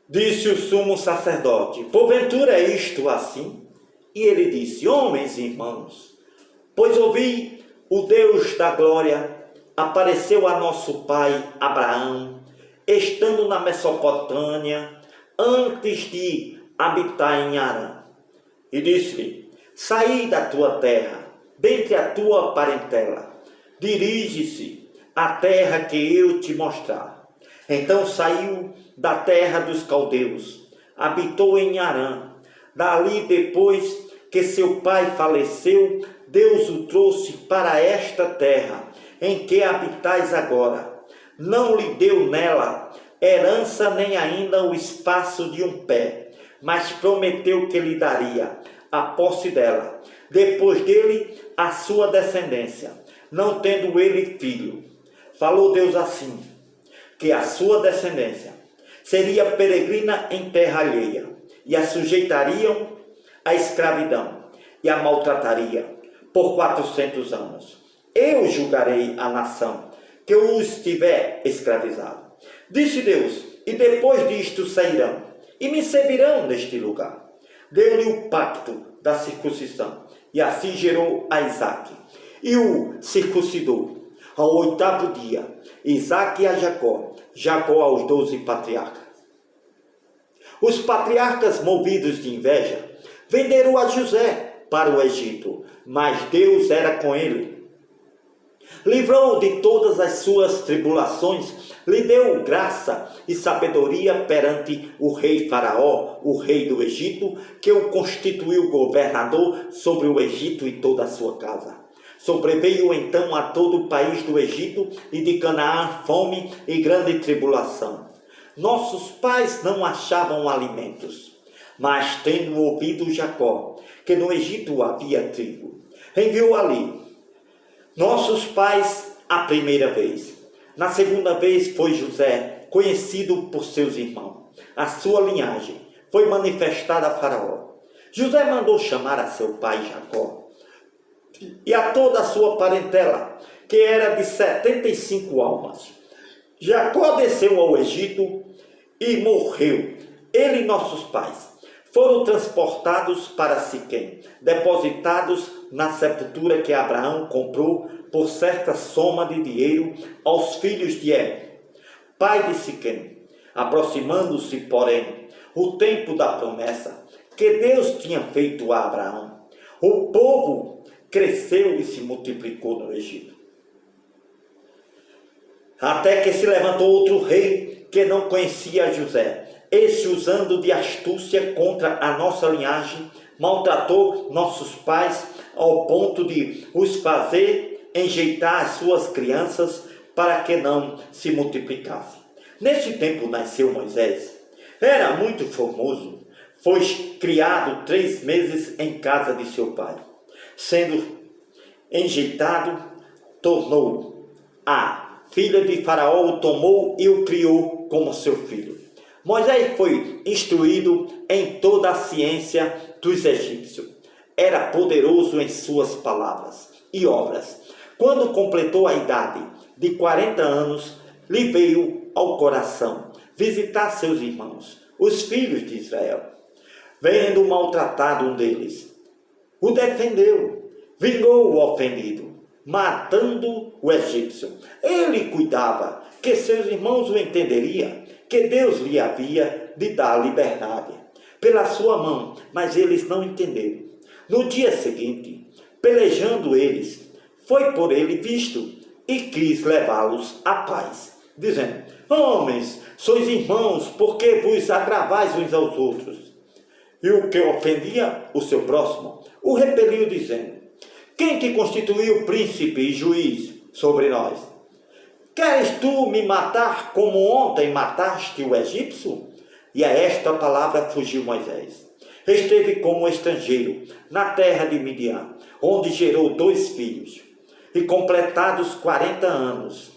Disse o sumo sacerdote: porventura é isto assim? E ele disse: homens e irmãos, pois ouvi o Deus da glória apareceu a nosso pai Abraão, estando na Mesopotâmia, antes de habitar em Harã. E disse-lhe: saí da tua terra, dentre a tua parentela, dirige-se à terra que eu te mostrar. Então saiu da terra dos caldeus, habitou em Harã. Dali, depois que seu pai faleceu, Deus o trouxe para esta terra, em que habitais agora. Não lhe deu nela herança nem ainda o espaço de um pé, mas prometeu que lhe daria a posse dela, depois dele a sua descendência, não tendo ele filho. Falou Deus assim, que a sua descendência seria peregrina em terra alheia, e a sujeitariam à escravidão, e a maltrataria por 400 anos. Eu julgarei a nação que os tiver escravizado. Disse Deus: e depois disto sairão, e me servirão neste lugar. Deu-lhe o pacto da circuncisão, e assim gerou a Isaque, e o circuncidou. Ao 8º dia, Isaque a Jacó, Jacó aos 12 patriarcas. Os patriarcas, movidos de inveja, venderam a José para o Egito, mas Deus era com ele. Livrou-o de todas as suas tribulações, lhe deu graça e sabedoria perante o rei Faraó, o rei do Egito, que o constituiu governador sobre o Egito e toda a sua casa. Sobreveio então a todo o país do Egito e de Canaã fome e grande tribulação. Nossos pais não achavam alimentos, mas tendo ouvido Jacó, que no Egito havia trigo, enviou ali nossos pais a primeira vez. Na segunda vez foi José, conhecido por seus irmãos. A sua linhagem foi manifestada a Faraó. José mandou chamar a seu pai Jacó e a toda a sua parentela, que era de 75 almas. Jacó desceu ao Egito e morreu. Ele e nossos pais foram transportados para Siquém, depositados na sepultura que Abraão comprou por certa soma de dinheiro aos filhos de Hé, pai de Siquém. Aproximando-se, porém, o tempo da promessa que Deus tinha feito a Abraão, o povo cresceu e se multiplicou no Egito. Até que se levantou outro rei que não conhecia José. Esse, usando de astúcia contra a nossa linhagem, maltratou nossos pais ao ponto de os fazer enjeitar as suas crianças para que não se multiplicassem. Nesse tempo nasceu Moisés. Era muito formoso. Foi criado 3 meses em casa de seu pai. Sendo enjeitado, tornou a filha de Faraó, o tomou e o criou como seu filho. Moisés foi instruído em toda a ciência dos egípcios. Era poderoso em suas palavras e obras. Quando completou a idade de 40 anos, lhe veio ao coração visitar seus irmãos, os filhos de Israel. Vendo maltratado um deles, o defendeu, vingou o ofendido, matando o egípcio. Ele cuidava que seus irmãos o entenderiam, que Deus lhe havia de dar liberdade pela sua mão, mas eles não entenderam. No dia seguinte, pelejando eles, foi por ele visto e quis levá-los à paz, dizendo: homens, sois irmãos, porque vos agravais uns aos outros. E o que ofendia o seu próximo, o repeliu, dizendo: quem te constituiu príncipe e juiz sobre nós? Queres tu me matar como ontem mataste o egípcio? E a esta palavra fugiu Moisés. Esteve como estrangeiro na terra de Midian, onde gerou 2 filhos. E completados 40 anos,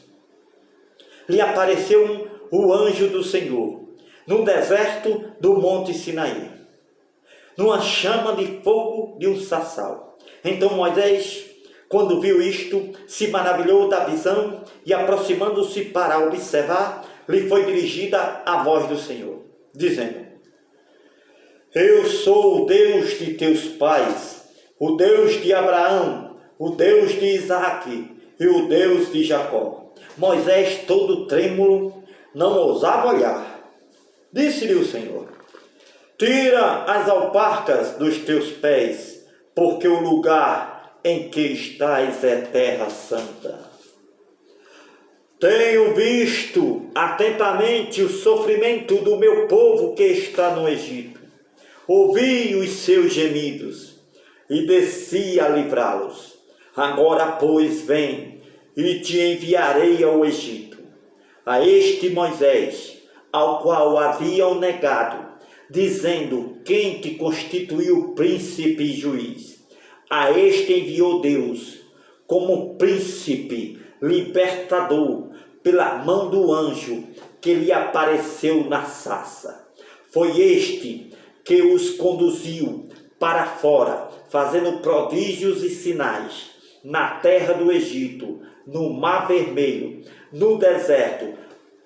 lhe apareceu o anjo do Senhor, no deserto do monte Sinaí, numa chama de fogo de um saçal. Então Moisés, quando viu isto, se maravilhou da visão e, aproximando-se para observar, lhe foi dirigida a voz do Senhor. dizendo: Eu sou o Deus de teus pais, o Deus de Abraão, o Deus de Isaque e o Deus de Jacó. Moisés, todo trêmulo, não ousava olhar. Disse-lhe o Senhor: Tira as alparcas dos teus pés, porque o lugar em que estás é terra santa. Tenho visto atentamente o sofrimento do meu povo que está no Egito. Ouvi os seus gemidos e desci a livrá-los. Agora, pois, vem e te enviarei ao Egito. A este Moisés, ao qual haviam negado, dizendo: Quem te constituiu príncipe e juiz? A este enviou Deus como príncipe libertador pela mão do anjo que lhe apareceu na sarça. Foi este que os conduziu para fora, fazendo prodígios e sinais na terra do Egito, no Mar Vermelho, no deserto,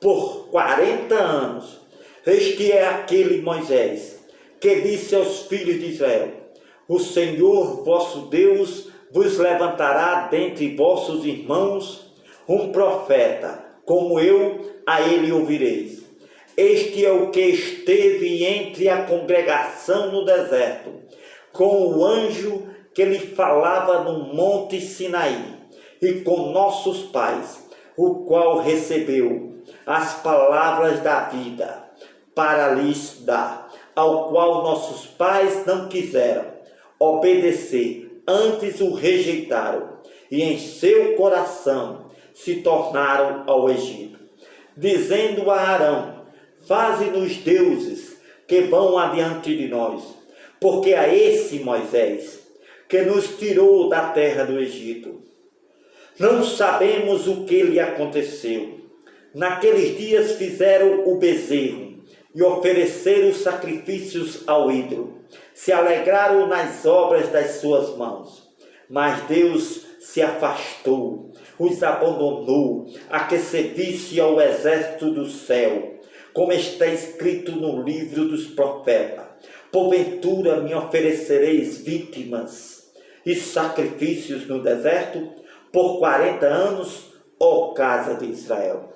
por 40 anos. Este é aquele Moisés que disse aos filhos de Israel: O Senhor vosso Deus vos levantará dentre vossos irmãos um profeta, como eu, a ele ouvireis. Este é o que esteve entre a congregação no deserto, com o anjo que lhe falava no monte Sinaí, e com nossos pais, o qual recebeu as palavras da vida para lhes dar, ao qual nossos pais não quiseram obedecer, antes o rejeitaram, e em seu coração se tornaram ao Egito, dizendo a Arão: Faze-nos deuses que vão adiante de nós, porque a esse Moisés que nos tirou da terra do Egito, não sabemos o que lhe aconteceu. Naqueles dias fizeram o bezerro e ofereceram sacrifícios ao ídolo. Se alegraram nas obras das suas mãos. Mas Deus se afastou, os abandonou, a que servisse ao exército do céu, como está escrito no livro dos profetas: Porventura me oferecereis vítimas e sacrifícios no deserto por 40 anos, ó casa de Israel.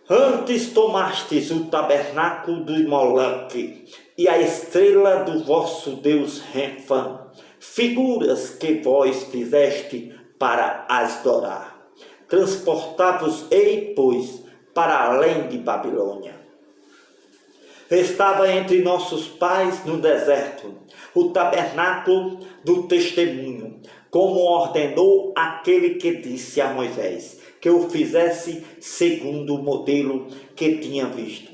Antes tomastes o tabernáculo de Moloque e a estrela do vosso Deus Renfã, figuras que vós fizeste para as adorar. Transportavos-ei, pois, para além de Babilônia. Estava entre nossos pais no deserto o tabernáculo do testemunho, como ordenou aquele que disse a Moisés que o fizesse segundo o modelo que tinha visto,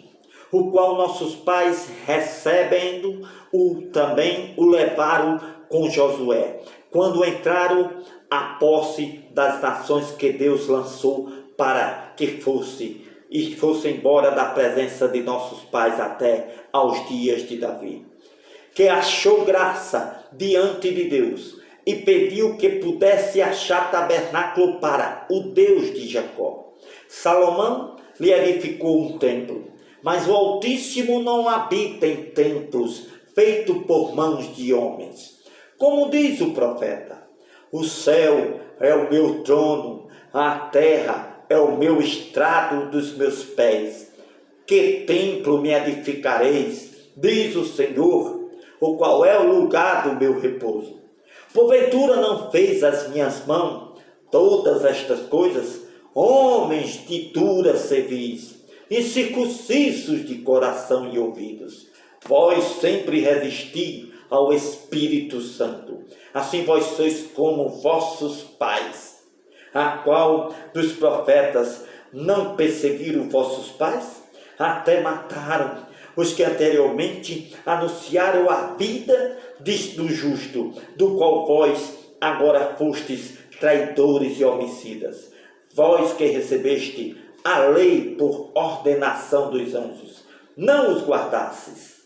o qual nossos pais, recebendo-o, também o levaram com Josué, quando entraram à posse das nações que Deus lançou para que fosse embora da presença de nossos pais até aos dias de Davi, que achou graça diante de Deus e pediu que pudesse achar tabernáculo para o Deus de Jacó. Salomão lhe edificou um templo, mas o Altíssimo não habita em templos feitos por mãos de homens. Como diz o profeta: O céu é o meu trono, a terra é o meu estrado dos meus pés. Que templo me edificareis, diz o Senhor, o qual é o lugar do meu repouso? Porventura não fez as minhas mãos todas estas coisas? Homens de dura cerviz, incircuncisos de coração e ouvidos, vós sempre resisti ao Espírito Santo. Assim vós sois como vossos pais. A qual dos profetas não perseguiram vossos pais? Até mataram os que anteriormente anunciaram a vida do justo, do qual vós agora fostes traidores e homicidas. Vós que recebeste a lei por ordenação dos anjos, não os guardastes.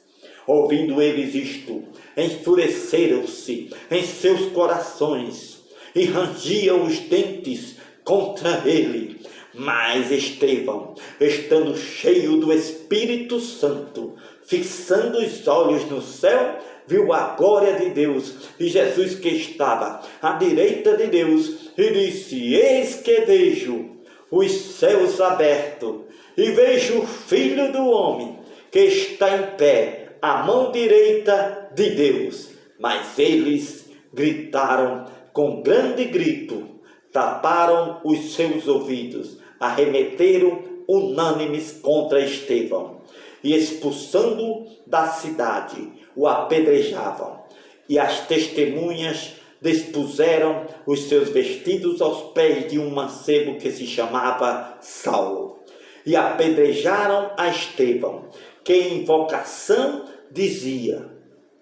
Ouvindo eles isto, enfureceram-se em seus corações e rangiam os dentes contra ele. Mas Estevão, estando cheio do Espírito Santo, fixando os olhos no céu, viu a glória de Deus e Jesus que estava à direita de Deus, e disse: Eis que vejo os céus abertos, e vejo o Filho do Homem, que está em pé, à mão direita de Deus. Mas eles gritaram com grande grito, taparam os seus ouvidos, arremeteram unânimes contra Estevão, e expulsando-o da cidade, o apedrejavam. E as testemunhas dispuseram os seus vestidos aos pés de um mancebo que se chamava Saulo, e apedrejaram a Estevão, que em invocação dizia: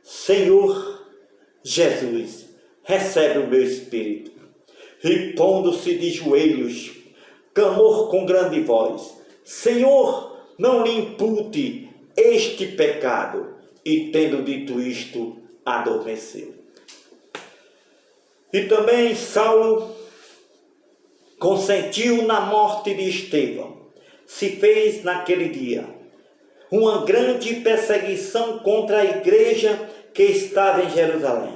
Senhor Jesus, recebe o meu espírito. E pondo-se de joelhos, clamou com grande voz: Senhor, não lhe impute este pecado. E tendo dito isto, adormeceu. E também Saulo consentiu na morte de Estevão. Se fez naquele dia uma grande perseguição contra a igreja que estava em Jerusalém.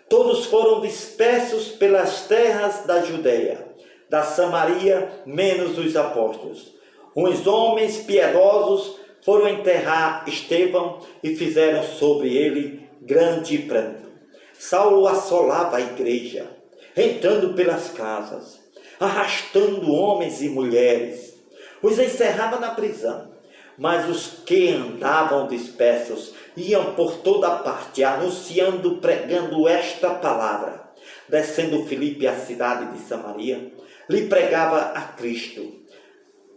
Todos foram dispersos pelas terras da Judeia, da Samaria, menos os apóstolos. Uns homens piedosos foram enterrar Estevão e fizeram sobre ele grande pranto. Saulo assolava a igreja, entrando pelas casas, arrastando homens e mulheres. Os encerrava na prisão, mas os que andavam dispersos iam por toda parte, anunciando, pregando esta palavra. Descendo Filipe à cidade de Samaria, lhe pregava a Cristo.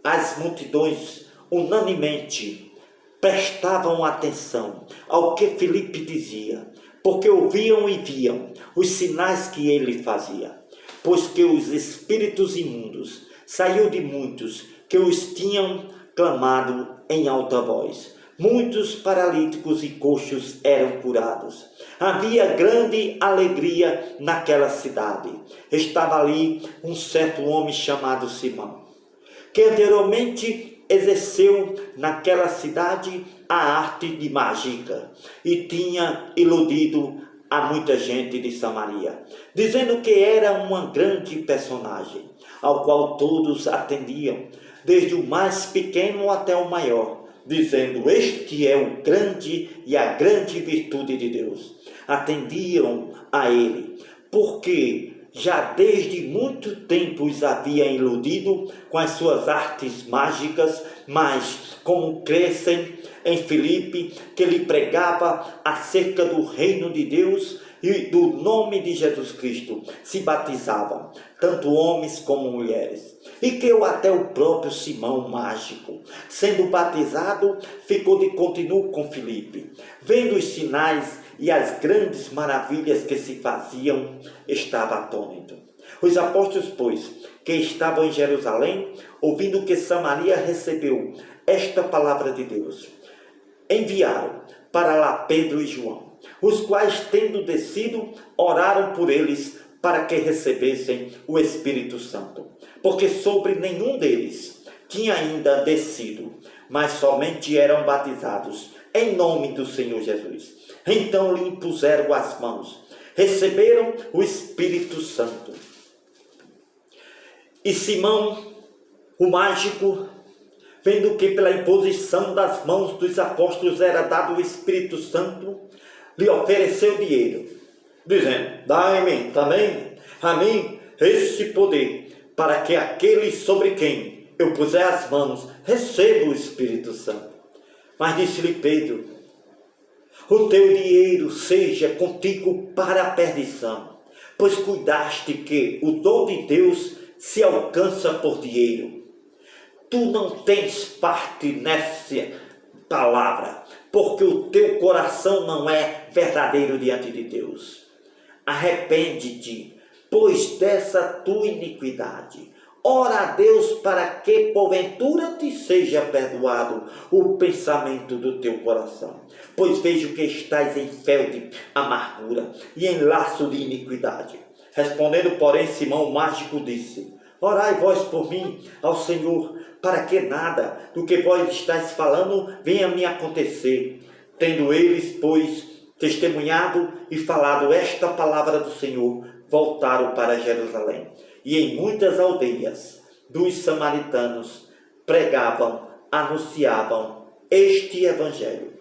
As multidões unanimemente prestavam atenção ao que Filipe dizia, porque ouviam e viam os sinais que ele fazia, pois que os espíritos imundos saíam de muitos que os tinham clamado em alta voz. Muitos paralíticos e coxos eram curados. Havia grande alegria naquela cidade. Estava ali um certo homem chamado Simão, que anteriormente exerceu naquela cidade a arte de mágica e tinha iludido a muita gente de Samaria, dizendo que era uma grande personagem, ao qual todos atendiam, desde o mais pequeno até o maior, dizendo: este é o grande e a grande virtude de Deus. Atendiam a ele, porque já desde muito tempo os havia iludido com as suas artes mágicas, mas como crescem em Filipe, que lhe pregava acerca do reino de Deus e do nome de Jesus Cristo, se batizavam, tanto homens como mulheres. E creu até o próprio Simão mágico, sendo batizado, ficou de contínuo com Filipe. Vendo os sinais e as grandes maravilhas que se faziam, estava atônito. Os apóstolos, pois, que estavam em Jerusalém, ouvindo que Samaria recebeu esta palavra de Deus, enviaram para lá Pedro e João, os quais, tendo descido, oraram por eles para que recebessem o Espírito Santo, porque sobre nenhum deles tinha ainda descido, mas somente eram batizados em nome do Senhor Jesus. Então lhe impuseram as mãos, receberam o Espírito Santo. E Simão, o mágico, vendo que pela imposição das mãos dos apóstolos era dado o Espírito Santo, lhe ofereceu dinheiro, dizendo: dai-me também a mim esse poder, para que aquele sobre quem eu puser as mãos receba o Espírito Santo. Mas disse-lhe Pedro: o teu dinheiro seja contigo para a perdição, pois cuidaste que o dom de Deus se alcança por dinheiro. Tu não tens parte nessa palavra, porque o teu coração não é verdadeiro diante de Deus. Arrepende-te, pois, dessa tua iniquidade. Ora a Deus para que porventura te seja perdoado o pensamento do teu coração. Pois vejo que estás em fel de amargura e em laço de iniquidade. Respondendo, porém, Simão o mágico disse: Orai vós por mim ao Senhor, para que nada do que vós estáis falando venha me acontecer. Tendo eles, pois, testemunhado e falado esta palavra do Senhor, voltaram para Jerusalém. E em muitas aldeias dos samaritanos pregavam, anunciavam este evangelho.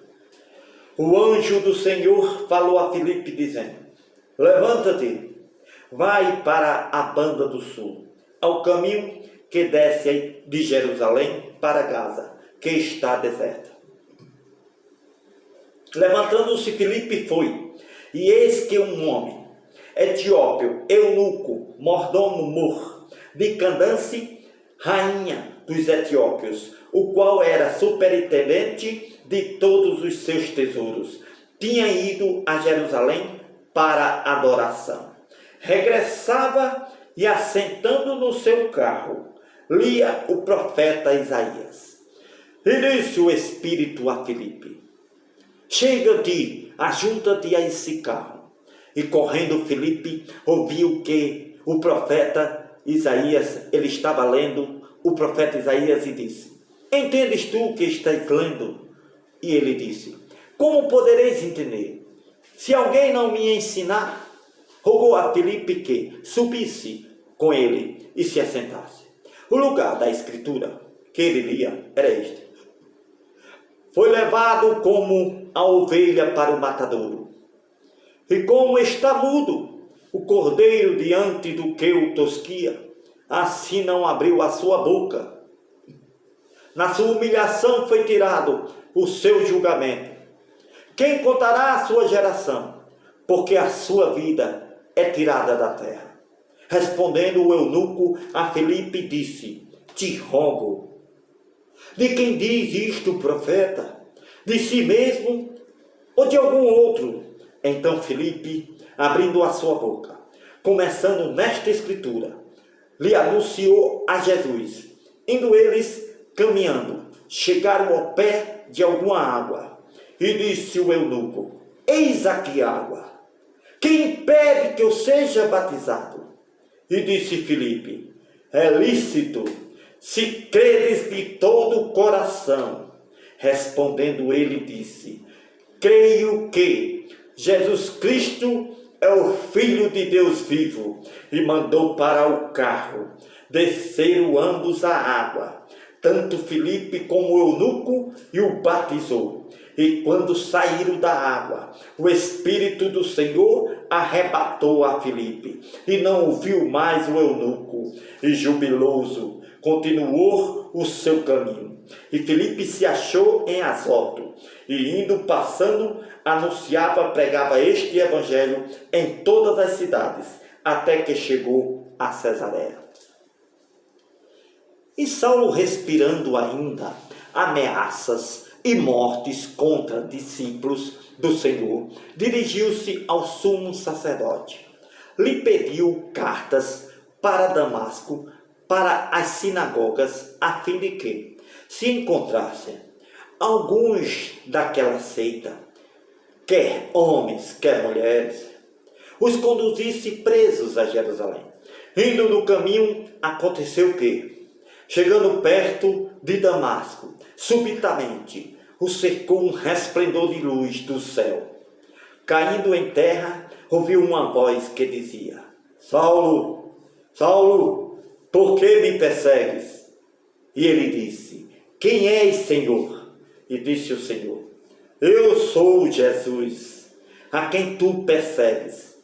O anjo do Senhor falou a Filipe dizendo: levanta-te, vai para a banda do sul, ao caminho que desce de Jerusalém para Gaza, que está deserta. Levantando-se, Filipe foi, e eis que um homem etíope, eunuco, mordomo Mor, de Candace, rainha dos etíopes, o qual era superintendente de todos os seus tesouros, tinha ido a Jerusalém para adoração. Regressava e, assentando no seu carro, lia o profeta Isaías. E disse o Espírito a Filipe: chega-te, ajunta-te a esse carro. E correndo Filipe ouviu que o profeta Isaías, ele estava lendo o profeta Isaías e disse: entendes tu o que estás lendo? E ele disse: como podereis entender, se alguém não me ensinar? Rogou a Filipe que subisse com ele e se assentasse. O lugar da escritura que ele lia era este: foi levado como a ovelha para o matadouro, e como está mudo o cordeiro diante do que o tosquia, assim não abriu a sua boca. Na sua humilhação foi tirado o seu julgamento. Quem contará a sua geração? Porque a sua vida é tirada da terra. Respondendo o eunuco a Filipe, disse: te rogo. De quem diz isto o profeta? De si mesmo ou de algum outro? Então Filipe, abrindo a sua boca, começando nesta escritura, lhe anunciou a Jesus. Indo eles caminhando, chegaram ao pé de alguma água. E disse o eunuco: eis aqui água. Quem impede que eu seja batizado? E disse Filipe: é lícito, se credes de todo o coração. Respondendo ele, disse: creio que Jesus Cristo é o Filho de Deus vivo. E mandou para o carro. Desceram ambos a água, tanto Filipe como o eunuco, e o batizou. E quando saíram da água, o Espírito do Senhor arrebatou a Filipe, e não ouviu mais o eunuco, e jubiloso continuou o seu caminho. E Filipe se achou em Azoto, e indo passando, anunciava, pregava este evangelho em todas as cidades, até que chegou a Cesareia. E Saulo, respirando ainda ameaças e mortes contra discípulos do Senhor, dirigiu-se ao sumo sacerdote. Lhe pediu cartas para Damasco, para as sinagogas, a fim de que, se encontrassem alguns daquela seita, quer homens, quer mulheres, os conduzisse presos a Jerusalém. Indo no caminho, aconteceu que, chegando perto de Damasco, subitamente o cercou um resplendor de luz do céu. Caindo em terra, ouviu uma voz que dizia: Saulo, Saulo, por que me persegues? E ele disse: quem és, Senhor? E disse o Senhor: eu sou Jesus, a quem tu persegues.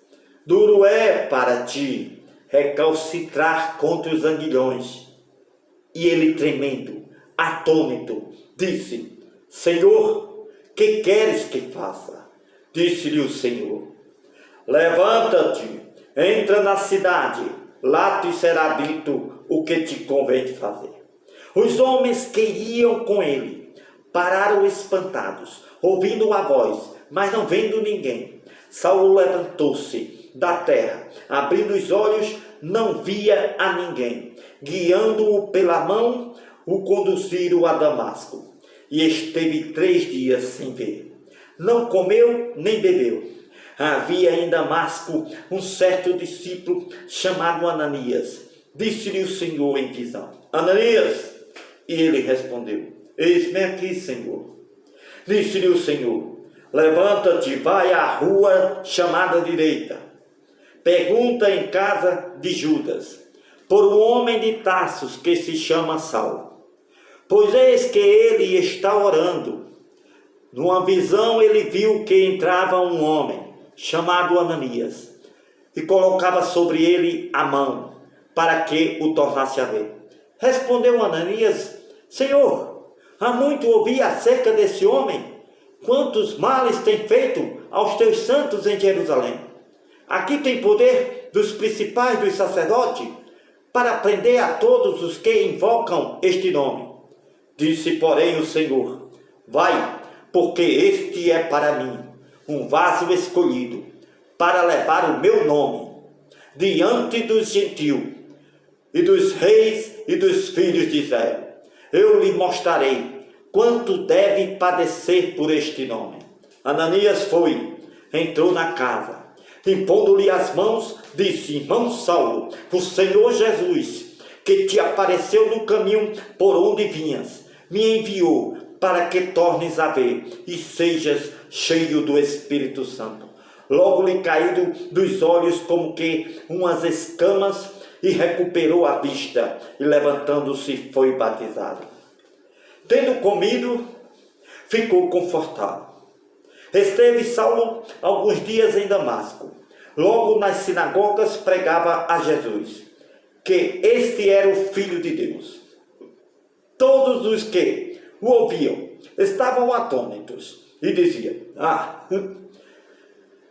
Duro é para ti recalcitrar contra os aguilhões. E ele, tremendo, atônito, disse: Senhor, que queres que faça? Disse-lhe o Senhor: levanta-te, entra na cidade, lá te será dito o que te convém fazer. Os homens que iam com ele pararam espantados, ouvindo a voz, mas não vendo ninguém. Saulo levantou-se da terra, abrindo os olhos, não via a ninguém. Guiando-o pela mão, o conduziram a Damasco. E esteve 3 dias sem ver. Não comeu nem bebeu. Havia em Damasco um certo discípulo chamado Ananias. disse-lhe o Senhor em visão: Ananias. E ele respondeu: Eis-me aqui, Senhor. Disse-lhe o Senhor: Levanta-te, vai à rua chamada direita. Pergunta em casa de Judas, por um homem de Tarsos que se chama Saulo. Pois eis que ele está orando. Numa visão ele viu que entrava um homem chamado Ananias e colocava sobre ele a mão para que o tornasse a ver. Respondeu Ananias: Senhor, há muito ouvi acerca desse homem, quantos males tem feito aos teus santos em Jerusalém. Aqui tem poder dos principais dos sacerdotes para prender a todos os que invocam este nome. Disse, porém, o Senhor: Vai, porque este é para mim um vaso escolhido para levar o meu nome diante dos gentios e dos reis e dos filhos de Israel. Eu lhe mostrarei quanto deve padecer por este nome. Ananias foi, entrou na casa, impondo-lhe as mãos, disse: Irmão Saulo, o Senhor Jesus, que te apareceu no caminho por onde vinhas, me enviou para que tornes a ver e sejas cheio do Espírito Santo. Logo lhe caíram dos olhos como que umas escamas e recuperou a vista, e levantando-se foi batizado. Tendo comido, ficou confortável. Esteve Saulo alguns dias em Damasco. Logo nas sinagogas pregava a Jesus, que este era o Filho de Deus. Todos os que o ouviam estavam atônitos e diziam: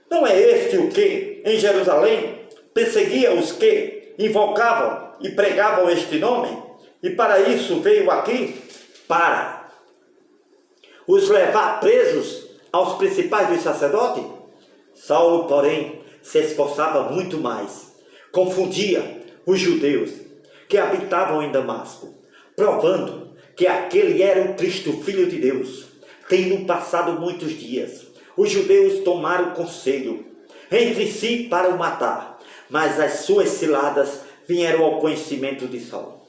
não é este o que em Jerusalém perseguia os que invocavam e pregavam este nome? E para isso veio aqui, para os levar presos aos principais dos sacerdotes? Saulo, porém, se esforçava muito mais, confundia os judeus que habitavam em Damasco, provando que aquele era o Cristo, Filho de Deus. Tendo passado muitos dias, os judeus tomaram conselho entre si para o matar, mas as suas ciladas vieram ao conhecimento de Saulo.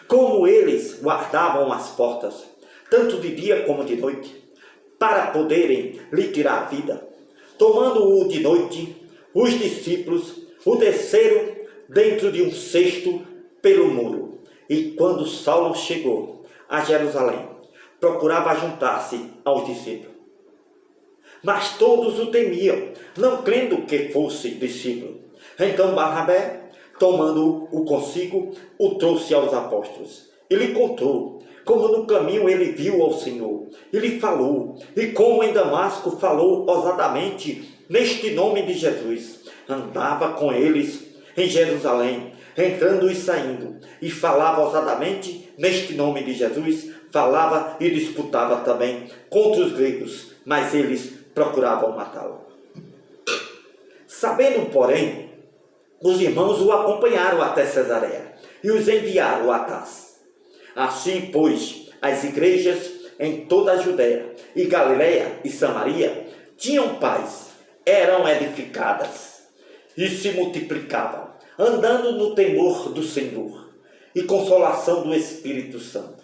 Como eles guardavam as portas, tanto de dia como de noite, para poderem lhe tirar a vida, tomando-o de noite, os discípulos o desceram dentro de um cesto pelo muro. E quando Saulo chegou a Jerusalém, procurava juntar-se aos discípulos. Mas todos o temiam, não crendo que fosse discípulo. Então Barnabé, tomando-o consigo, o trouxe aos apóstolos. Ele contou como no caminho ele viu ao Senhor, e lhe falou, e como em Damasco falou ousadamente neste nome de Jesus. Andava com eles em Jerusalém, entrando e saindo, e falava ousadamente neste nome de Jesus, falava e disputava também contra os gregos, mas eles procuravam matá-lo. Sabendo, porém, os irmãos o acompanharam até Cesareia e os enviaram a Tarso. Assim, pois, as igrejas em toda a Judéia e Galileia e Samaria tinham paz, eram edificadas e se multiplicavam, andando no temor do Senhor e consolação do Espírito Santo.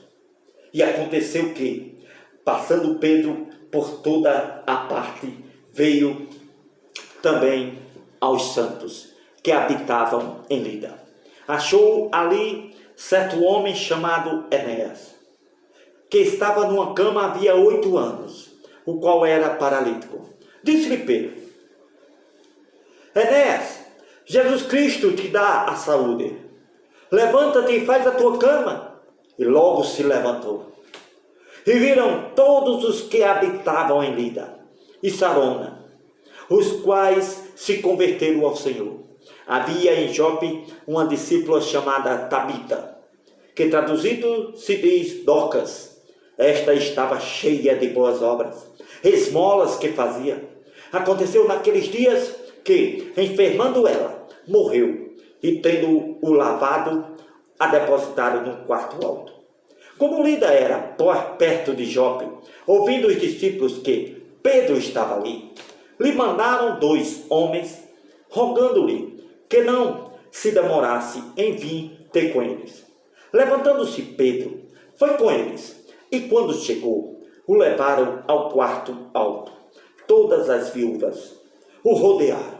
E aconteceu que, passando Pedro por toda a parte, veio também aos santos que habitavam em Lida. Achou ali certo homem chamado Enéas, que estava numa cama havia 8 anos, o qual era paralítico. Disse-lhe Pedro: Enéas, Jesus Cristo te dá a saúde. Levanta-te e faz a tua cama. E logo se levantou. E viram todos os que habitavam em Lida e Sarona, os quais se converteram ao Senhor. Havia em Jope uma discípula chamada Tabita, que traduzido se diz Dorcas. Esta estava cheia de boas obras, esmolas que fazia. Aconteceu naqueles dias que, enfermando ela, morreu, e tendo-o lavado, a depositaram num quarto alto. Como Lida era perto de Jope, ouvindo os discípulos que Pedro estava ali, lhe mandaram 2 homens, rogando-lhe que não se demorasse em vir ter com eles. Levantando-se Pedro, foi com eles, e quando chegou, o levaram ao quarto alto. Todas as viúvas o rodearam,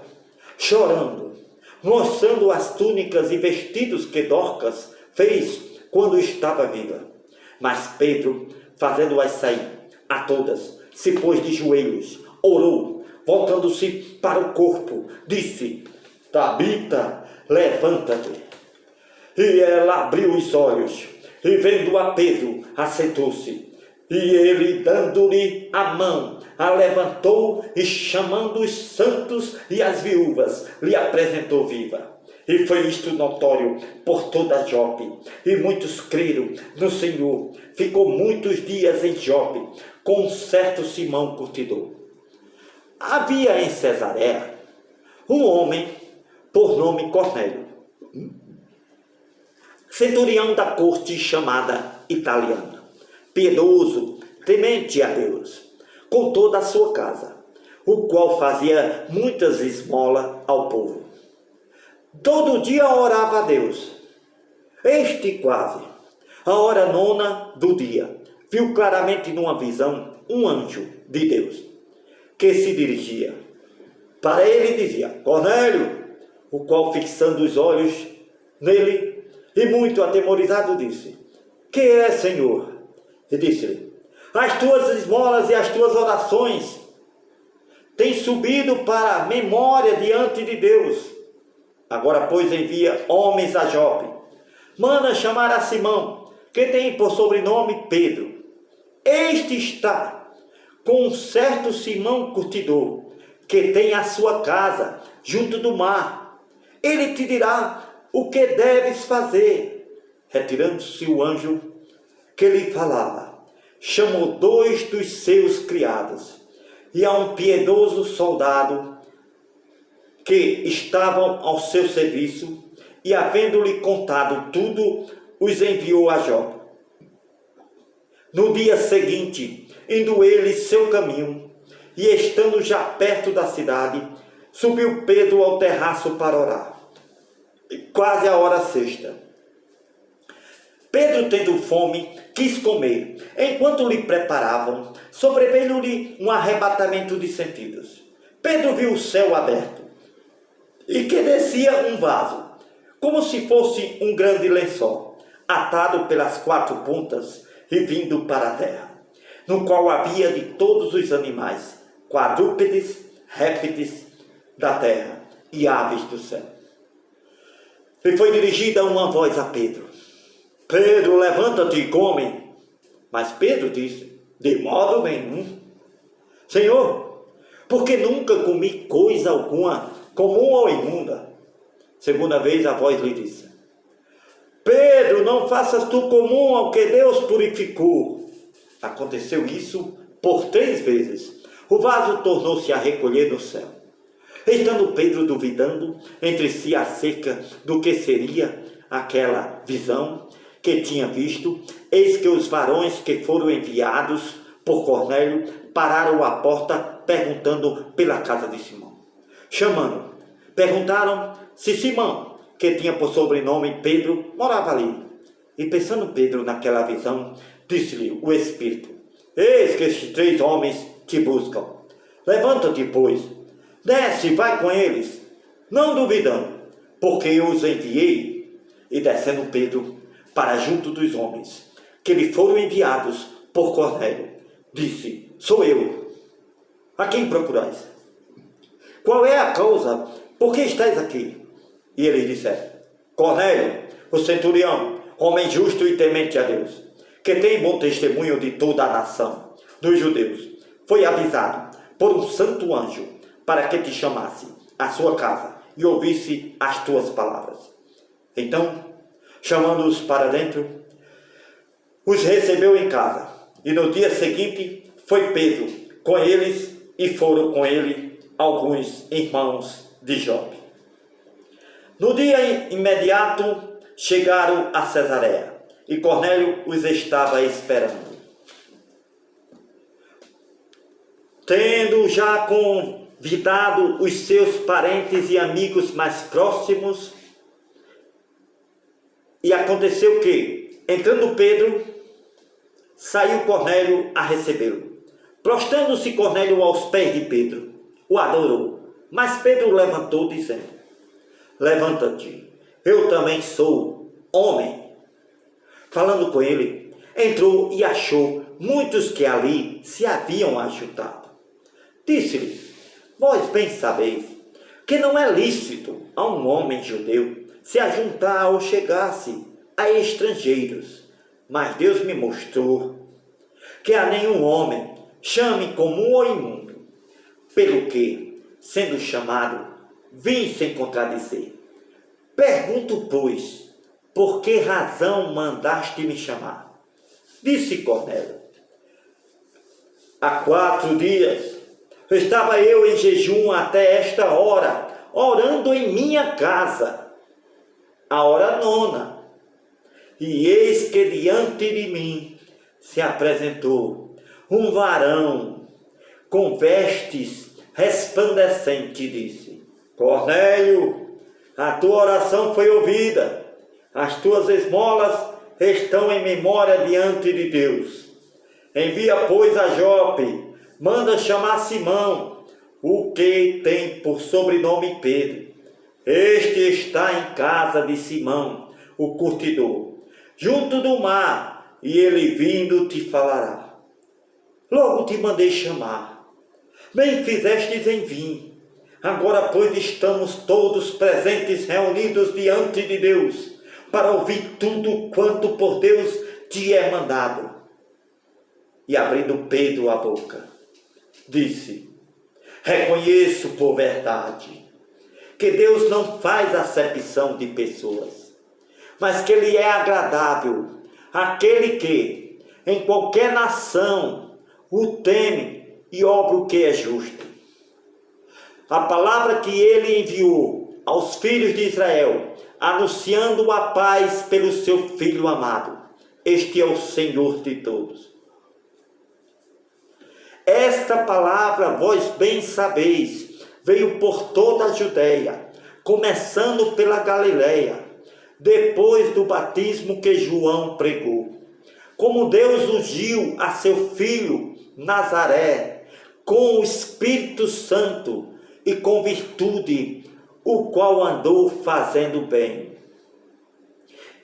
chorando, mostrando as túnicas e vestidos que Dorcas fez quando estava viva. Mas Pedro, fazendo-as sair a todas, se pôs de joelhos, orou, voltando-se para o corpo, disse: Tabita, levanta-te. E ela abriu os olhos, e vendo a Pedro, assentou-se. E ele, dando-lhe a mão, a levantou e, chamando os santos e as viúvas, lhe apresentou viva. E foi isto notório por toda Jope, e muitos creram no Senhor. Ficou muitos dias em Jope, com um certo Simão curtidor. Havia em Cesareia um homem por nome Cornélio, centurião da corte chamada italiana, piedoso, temente a Deus, com toda a sua casa, o qual fazia muitas esmolas ao povo. Todo dia orava a Deus. Este quase, a hora 9 do dia, viu claramente numa visão um anjo de Deus, que se dirigia. Para ele dizia: Cornélio, o qual, fixando os olhos nele, e muito atemorizado, disse: Que é, Senhor? E disse-lhe: As tuas esmolas e as tuas orações têm subido para a memória diante de Deus. Agora, pois, envia homens a Jope. Manda chamar a Simão, que tem por sobrenome Pedro. Este está com um certo Simão curtidor, que tem a sua casa junto do mar. Ele te dirá o que deves fazer. Retirando-se o anjo que lhe falava, chamou 2 dos seus criados e a um piedoso soldado que estavam ao seu serviço, e, havendo-lhe contado tudo, os enviou a Jope. No dia seguinte, indo ele seu caminho, e estando já perto da cidade, subiu Pedro ao terraço para orar. Quase a hora 6. Pedro, tendo fome, quis comer. Enquanto lhe preparavam, sobreveio-lhe um arrebatamento de sentidos. Pedro viu o céu aberto, e que descia um vaso, como se fosse um grande lençol, atado pelas 4 pontas e vindo para a terra, no qual havia de todos os animais, quadrúpedes, répteis da terra e aves do céu. E foi dirigida uma voz a Pedro: Pedro, levanta-te e come. Mas Pedro disse: De modo nenhum, Senhor, porque nunca comi coisa alguma comum ou imunda. Segunda vez a voz lhe disse: Pedro, não faças tu comum ao que Deus purificou. Aconteceu isso por 3 vezes. O vaso tornou-se a recolher no céu. Estando Pedro duvidando entre si acerca do que seria aquela visão que tinha visto, eis que os varões que foram enviados por Cornélio pararam à porta, perguntando pela casa de Simão. Chamando, perguntaram se Simão, que tinha por sobrenome Pedro, morava ali. E pensando Pedro naquela visão, disse-lhe o Espírito: Eis que estes 3 homens te buscam. Levanta-te, pois, desce e vai com eles, não duvidando, porque eu os enviei. E descendo Pedro para junto dos homens que lhe foram enviados por Cornélio, disse: Sou eu. A quem procurais? Qual é a causa? Por que estáis aqui? E eles disseram: Cornélio, o centurião, homem justo e temente a Deus, que tem bom testemunho de toda a nação dos judeus, foi avisado por um santo anjo para que te chamasse à sua casa e ouvisse as tuas palavras. Então, chamando-os para dentro, os recebeu em casa. E no dia seguinte foi Pedro com eles, e foram com ele alguns irmãos de Jope. No dia imediato chegaram a Cesareia, e Cornélio os estava esperando. Tendo já convidado os seus parentes e amigos mais próximos, E aconteceu que, entrando Pedro, saiu Cornélio a recebê-lo. Prostrando-se Cornélio aos pés de Pedro, o adorou. Mas Pedro levantou, dizendo: levanta-te, eu também sou homem. Falando com ele, entrou e achou muitos que ali se haviam ajuntado. Disse-lhe: vós bem sabeis que não é lícito a um homem judeu se ajuntar ou chegar-se a estrangeiros, mas Deus me mostrou que a nenhum homem chame comum ou imundo, pelo que, sendo chamado, vim sem contradizer. Pergunto, pois, por que razão mandaste me chamar? Disse Cornélio: há 4 dias estava eu em jejum até esta hora, orando em minha casa, a hora 9, e eis que diante de mim se apresentou um varão com vestes resplandecentes, e disse: Cornélio, a tua oração foi ouvida, as tuas esmolas estão em memória diante de Deus. Envia, pois, a Jope, manda chamar Simão, o que tem por sobrenome Pedro. Este está em casa de Simão, o curtidor, junto do mar, e ele vindo te falará. Logo te mandei chamar. Bem fizestes em vir. Agora, pois, estamos todos presentes, reunidos diante de Deus, para ouvir tudo quanto por Deus te é mandado. E abrindo Pedro a boca, disse: reconheço por verdade que Deus não faz acepção de pessoas, mas que Ele é agradável àquele que, em qualquer nação, o teme e obra o que é justo. A palavra que Ele enviou aos filhos de Israel, anunciando a paz pelo seu Filho amado. Este é o Senhor de todos. Esta palavra, vós bem sabeis, veio por toda a Judeia, começando pela Galileia, depois do batismo que João pregou. Como Deus ungiu a seu filho Nazaré, com o Espírito Santo e com virtude, o qual andou fazendo bem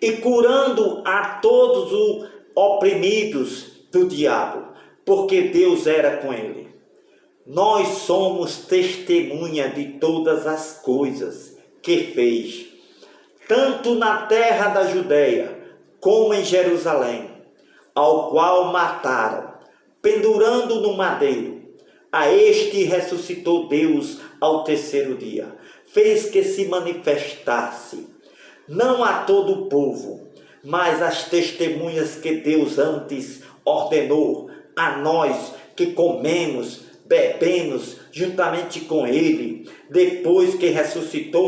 e curando a todos os oprimidos do diabo, porque Deus era com ele. Nós somos testemunha de todas as coisas que fez, tanto na terra da Judeia como em Jerusalém, ao qual mataram, pendurando no madeiro. A este ressuscitou Deus ao 3º dia, fez que se manifestasse, não a todo o povo, mas às testemunhas que Deus antes ordenou a nós que comemos, bebemos juntamente com ele, depois que ressuscitou